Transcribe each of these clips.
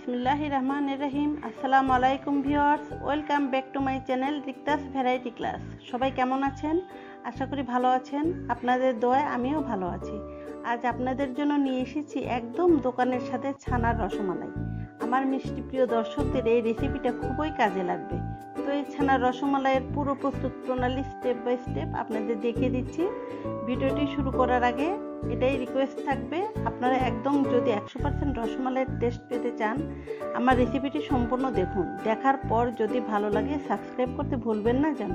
বিসমিল্লাহির রহমানির রহিম। আসসালামু আলাইকুম viewers, welcome back to my channel Rikta's variety class. সবাই কেমন আছেন? আশা করি ভালো আছেন। আপনাদের দোয়ায় আমিও ভালো আছি। আজ আপনাদের জন্য নিয়ে এসেছি একদম দোকানের সাথে ছানার রসমালাই। আমার মিষ্টি প্রিয় দর্শকদের এই রেসিপিটা খুবই কাজে লাগবে। তো এই ছানার রসমালাইয়ের পুরো প্রস্তুত প্রণালী স্টেপ বাই স্টেপ আপনাদের দেখিয়ে দিচ্ছি। ভিডিওটি শুরু করার আগে এটাই রিকোয়েস্ট থাকবে, আপনারা একদম যদি 100% রসমালাইয়ের টেস্ট পেতে চান আমার রেসিপিটি সম্পূর্ণ দেখুন। দেখার পর যদি ভালো লাগে সাবস্ক্রাইব করতে ভুলবেন না যেন।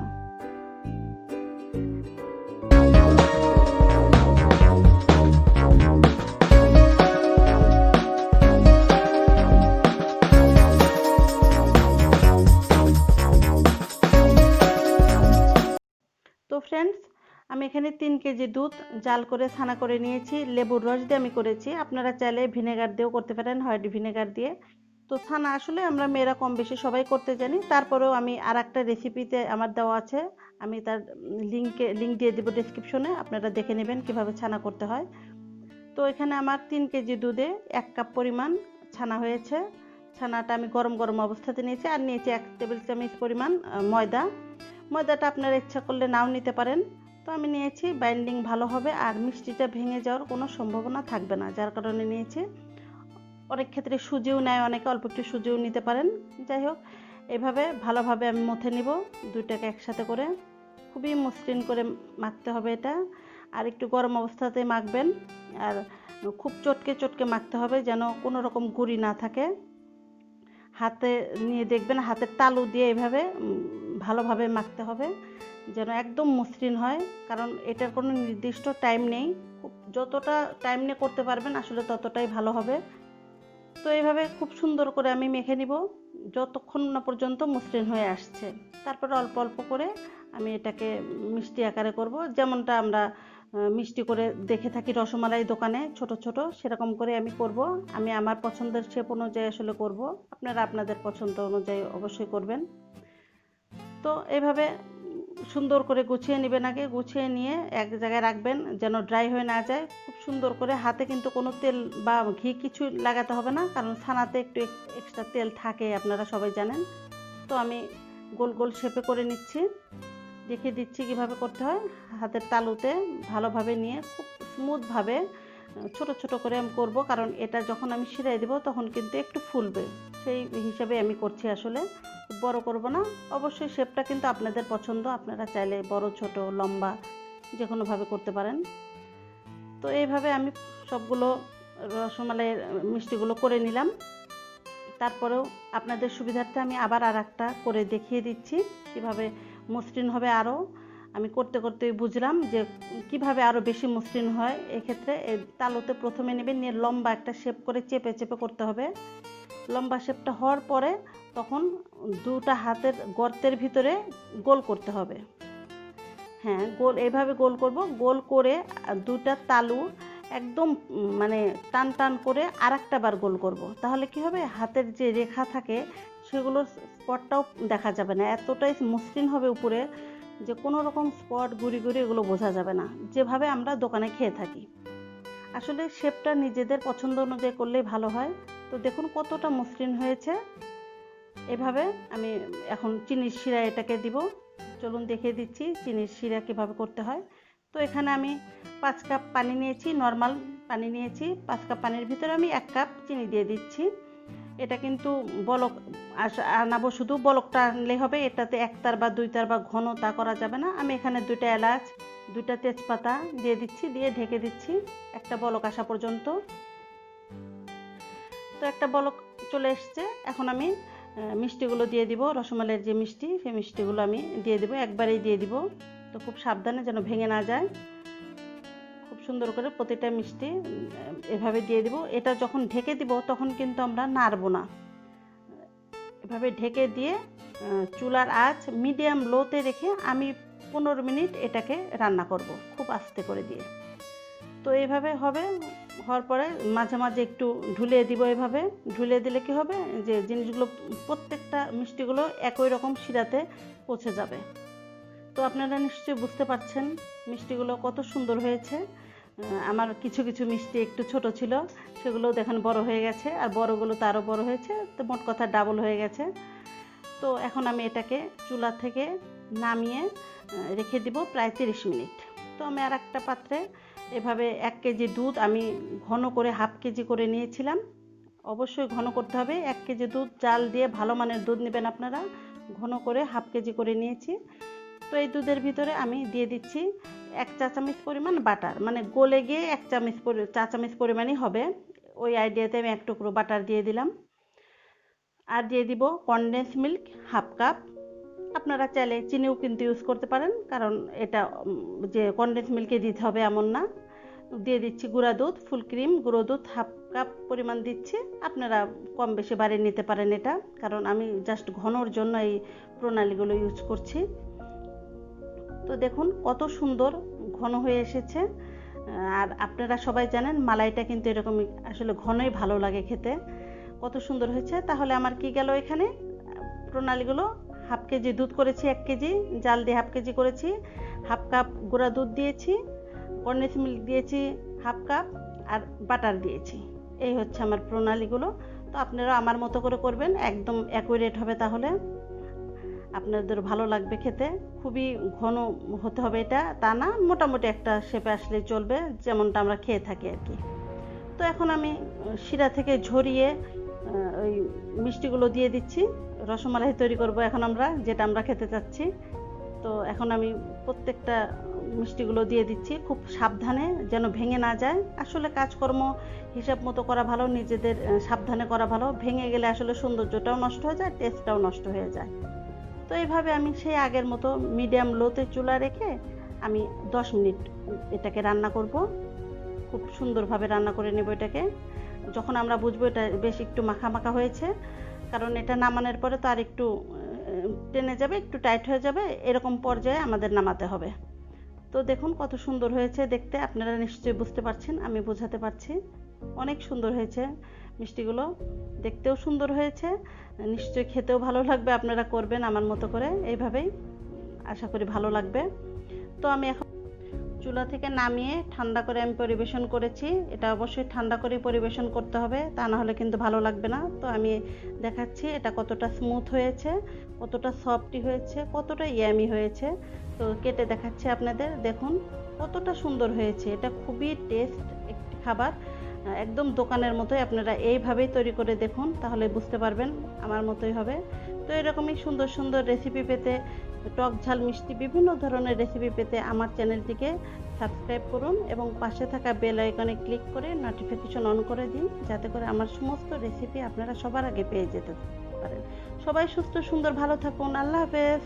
তো ফ্রেন্ডস, আমি এখানে 3 কেজি দুধ জাল করে ছানা করে নিয়েছি। লেবুর রস দিয়ে আমি করেছি, আপনারা চাইলে ভিনেগার দিয়েও করতে পারেন, হোয়াইট ভিনেগার দিয়ে। তো ছানা আসলে আমরা মেয়েরা কম বেশি সবাই করতে জানি, তারপরেও আমি আর একটা রেসিপিতে আমার দেওয়া আছে, আমি তার লিঙ্ক দিয়ে দেবো ডেসক্রিপশনে, আপনারা দেখে নেবেন কিভাবে ছানা করতে হয়। তো এখানে আমার 3 কেজি দুধে 1 কাপ পরিমাণ ছানা হয়েছে। ছানাটা আমি গরম গরম অবস্থাতে নিয়েছি, আর নিয়েছি 1 টেবিল চামচ পরিমাণ ময়দাটা আপনারা ইচ্ছা করলে নাও নিতে পারেন। তো আমি নিয়েছি, বাইন্ডিং ভালো হবে আর মিষ্টিটা ভেঙে যাওয়ার কোনো সম্ভাবনা থাকবে না, যার কারণে নিয়েছি। অনেক ক্ষেত্রে সুজিও নেয় অনেকে, অল্প একটু সুজিও নিতে পারেন। যাই হোক, এভাবে ভালোভাবে আমি মথে নিব দুইটাকে একসাথে করে। খুবই মসৃণ করে মাখতে হবে এটা, আর একটু গরম অবস্থাতে মাখবেন। আর খুব চটকে চটকে মাখতে হবে, যেন কোনো রকম গুঁড়ি না থাকে। হাতে নিয়ে দেখবেন, হাতের তালু দিয়ে এভাবে ভালোভাবে মাখতে হবে যেন একদম মসৃণ হয়, কারণ এটার কোনো নির্দিষ্ট টাইম নেই। যতটা টাইম নিয়ে করতে পারবেন আসলে ততটাই ভালো হবে। তো এইভাবে খুব সুন্দর করে আমি মেখে নিব যতক্ষণ না পর্যন্ত মসৃণ হয়ে আসছে। তারপরে অল্প অল্প করে আমি এটাকে মিষ্টি আকারে করব, যেমনটা আমরা মিষ্টি করে দেখে থাকি রসমালাই দোকানে ছোট ছোট, সেরকম করে আমি করব। আমি আমার পছন্দের শেপ অনুযায়ী আসলে করব, আপনারা আপনাদের পছন্দ অনুযায়ী অবশ্যই করবেন। তো এইভাবে সুন্দর করে গুছিয়ে নেবেন, আগে গুছিয়ে নিয়ে এক জায়গায় রাখবেন যেন ড্রাই হয়ে না যায়। খুব সুন্দর করে হাতে কিন্তু কোনো তেল বা ঘি কিছু লাগাতে হবে না, কারণ ছানাতে একটু এক্সট্রা তেল থাকে, আপনারা সবাই জানেন। তো আমি গোল গোল শেপে করে নিচ্ছি, দেখিয়ে দিচ্ছি কিভাবে করতে হয়। হাতের তালুতে ভালোভাবে নিয়ে খুব স্মুথভাবে ছোট ছোট করে আমি করব, কারণ এটা যখন আমি ছিঁড়াই দেব তখন কিন্তু একটু ফুলবে, সেই হিসাবে আমি করছি। আসলে বড় করব না, অবশ্যই শেপটা কিন্তু আপনাদের পছন্দ, আপনারা চাইলে বড় ছোট লম্বা যে কোনোভাবে করতে পারেন। তো এইভাবে আমি সবগুলো রসমালাইয়ের মিষ্টিগুলো করে নিলাম। তারপরেও আপনাদের সুবিধার্থে আমি আবার আর একটা করে দেখিয়ে দিচ্ছি কিভাবে মসৃণ হবে। আরও আমি করতে করতে বুঝলাম যে কিভাবে আরও বেশি মসৃণ হয়। এক্ষেত্রে এই তালুতে প্রথমে নেবেন, নিয়ে লম্বা একটা শেপ করে চেপে চেপে করতে হবে। লম্বা শেপটা হওয়ার পরে তখন দুটা হাতের গর্তের ভিতরে গোল করতে হবে। হ্যাঁ, গোল এইভাবে গোল করব। গোল করে দুটা তালু একদম মানে টান টান করে আর একটা বার গোল করব। তাহলে কি হবে, হাতের যে রেখা থাকে সেগুলোর স্পটটাও দেখা যাবে না, এতটাই মসৃণ হবে উপরে যে কোনো রকম স্পট গুড়ি গুড়ি এগুলো বোঝা যাবে না, যেভাবে আমরা দোকানে খেয়ে থাকি। আসলে শেপটা নিজেদের পছন্দ অনুযায়ী করলেই ভালো হয়। তো দেখুন কতটা মসৃণ হয়েছে। এভাবে আমি এখন চিনির শিরা এটাকে দিব। চলুন দেখিয়ে দিচ্ছি চিনির শিরা কীভাবে করতে হয়। তো এখানে আমি 5 কাপ পানি নিয়েছি, নর্মাল পানি নিয়েছি। 5 কাপ পানির ভিতরে আমি 1 কাপ চিনি দিয়ে দিচ্ছি। এটা কিন্তু বলক আনাবো, শুধু বলকটা আনলেই হবে, এটাতে একতার বা দুইতার বা ঘন তা করা যাবে না। আমি এখানে 2টা এলাচ 2টা তেজপাতা দিয়ে দিচ্ছি, দিয়ে ঢেকে দিচ্ছি একটা বলক আসা পর্যন্ত। তো একটা বলক চলে এসছে, এখন আমি মিষ্টিগুলো দিয়ে দিব। রসমালাইয়ের যে মিষ্টি, সেই মিষ্টিগুলো আমি দিয়ে দিব, একবারেই দিয়ে দিব। তো খুব সাবধানে যেন ভেঙে না যায়, খুব সুন্দর করে প্রতিটা মিষ্টি এভাবে দিয়ে দিব। এটা যখন ঢেকে দিব তখন কিন্তু আমরা নাড়ব না, এভাবে ঢেকে দিয়ে চুলার আঁচ মিডিয়াম লোতে রেখে আমি 15 মিনিট এটাকে রান্না করব, খুব আস্তে করে দিয়ে। তো এইভাবে হবে, হওয়ার পরে মাঝে মাঝে একটু ঢুলিয়ে দিব। এভাবে ঢুলিয়ে দিলে কি হবে, যে জিনিসগুলো প্রত্যেকটা মিষ্টিগুলো একই রকম শিরাতে পৌঁছে যাবে। তো আপনারা নিশ্চয়ই বুঝতে পারছেন মিষ্টিগুলো কত সুন্দর হয়েছে। আমার কিছু কিছু মিষ্টি একটু ছোট ছিল, সেগুলোও দেখেন বড় হয়ে গেছে, আর বড়গুলো তো আরও বড় হয়েছে, তো মোট কথা ডাবল হয়ে গেছে। তো এখন আমি এটাকে চুলা থেকে নামিয়ে রেখে দিব প্রায় 30 মিনিট। তো আমি আর একটা পাত্রে এভাবে 1 কেজি দুধ আমি ঘন করে হাফ কেজি করে নিয়েছিলাম। অবশ্যই ঘন করতে হবে, 1 কেজি দুধ জাল দিয়ে ভালো মানের দুধ নেবেন আপনারা, ঘন করে হাফ কেজি করে নিয়েছি। তো এই দুধের ভিতরে আমি দিয়ে দিচ্ছি 1 চা চামচ পরিমাণ বাটার, মানে গলে গিয়ে 1 চা চামচ পরিমাণই হবে, ওই আইডিয়াতে আমি 1 টুকরো বাটার দিয়ে দিলাম। আর দিয়ে দিব কনডেন্স মিল্ক হাফ কাপ। আপনারা চাইলে চিনিও কিন্তু ইউজ করতে পারেন, কারণ এটা যে কনডেন্স মিল্কে দিতে হবে এমন না। দিয়ে দিচ্ছি গুঁড়া দুধ, ফুল ক্রিম গুঁড়ো দুধ হাফ কাপ পরিমাণ দিচ্ছি। আপনারা কম বেশি বাড়িয়ে নিতে পারেন এটা, কারণ আমি জাস্ট ঘনর জন্য এই প্রণালীগুলো ইউজ করছি। তো দেখুন কত সুন্দর ঘন হয়ে এসেছে। আর আপনারা সবাই জানেন মালাইটা কিন্তু এরকমই আসলে ঘনই ভালো লাগে খেতে। কত সুন্দর হয়েছে। তাহলে আমার কি গেল, এখানে প্রণালীগুলো হাফ কেজি দুধ করেছি, 1 কেজি জাল দিয়ে হাফ কেজি করেছি, হাফ কাপ গুঁড়া দুধ দিয়েছি, কনডেন্স মিল্ক দিয়েছি হাফ কাপ, আর বাটার দিয়েছি। এই হচ্ছে আমার প্রণালীগুলো। তো আপনারা আমার মতো করে করবেন, একদম অ্যাকুরেট হবে, তাহলে আপনাদের ভালো লাগবে খেতে। খুবই ঘন হতে হবে এটা তা না, মোটামুটি একটা শেপে আসলে চলবে, যেমনটা আমরা খেয়ে থাকি আর কি। তো এখন আমি শিরা থেকে ঝরিয়ে ওই মিষ্টিগুলো দিয়ে দিচ্ছি। রসমালাই তৈরি করব এখন আমরা, যেটা আমরা খেতে চাচ্ছি। তো এখন আমি প্রত্যেকটা মিষ্টিগুলো দিয়ে দিচ্ছি, খুব সাবধানে যেন ভেঙে না যায়। আসলে কাজকর্ম হিসাব মতো করা ভালো, নিজেদের সাবধানে করা ভালো। ভেঙে গেলে আসলে সৌন্দর্যটাও নষ্ট হয়ে যায়, টেস্টটাও নষ্ট হয়ে যায়। তো এইভাবে আমি সেই আগের মতো মিডিয়াম লোতে চুলা রেখে আমি 10 মিনিট এটাকে রান্না করব। খুব সুন্দরভাবে রান্না করে নেব এটাকে। যখন আমরা বুঝবো এটা বেশ একটু মাখা মাখা হয়েছে, কারণ এটা নামানোর পরে তো আর একটু টেনে যাবে, একটু টাইট হয়ে যাবে, এরকম পর্যায়ে আমাদের নামাতে হবে। তো দেখুন কত সুন্দর হয়েছে দেখতে, আপনারা নিশ্চয়ই বুঝতে পারছেন, আমি বোঝাতে পারছি। অনেক সুন্দর হয়েছে মিষ্টিগুলো, দেখতেও সুন্দর হয়েছে, নিশ্চয়ই খেতেও ভালো লাগবে। আপনারা করবেন আমার মতো করে, এইভাবেই আশা করি ভালো লাগবে। তো আমি এখন চুলা থেকে নামিয়ে ঠান্ডা করে আমি পরিবেশন করেছি। এটা অবশ্যই ঠান্ডা করে পরিবেশন করতে হবে, তা না হলে কিন্তু ভালো লাগবে না। তো আমি দেখাচ্ছি এটা কতটা স্মুথ হয়েছে, কতটা সফটি হয়েছে, কতটা ইয়ামি হয়েছে। তো কেটে দেখাচ্ছি আপনাদের, দেখুন কতটা সুন্দর হয়েছে। এটা খুবই টেস্ট একটি খাবার, একদম দোকানের মতোই। আপনারা এইভাবেই তৈরি করে দেখুন, তাহলে বুঝতে পারবেন আমার মতোই হবে। তো এরকমই সুন্দর সুন্দর রেসিপি পেতে, টক ঝাল মিষ্টি বিভিন্ন ধরনের রেসিপি পেতে আমার চ্যানেলটিকে সাবস্ক্রাইব করুন এবং পাশে থাকা বেল আইকনে ক্লিক করে নোটিফিকেশন অন করে দিন, যাতে করে আমার সমস্ত রেসিপি আপনারা সবার আগে পেয়ে যেতে পারেন। সবাই সুস্থ সুন্দর ভালো থাকুন। আল্লাহ হাফেজ।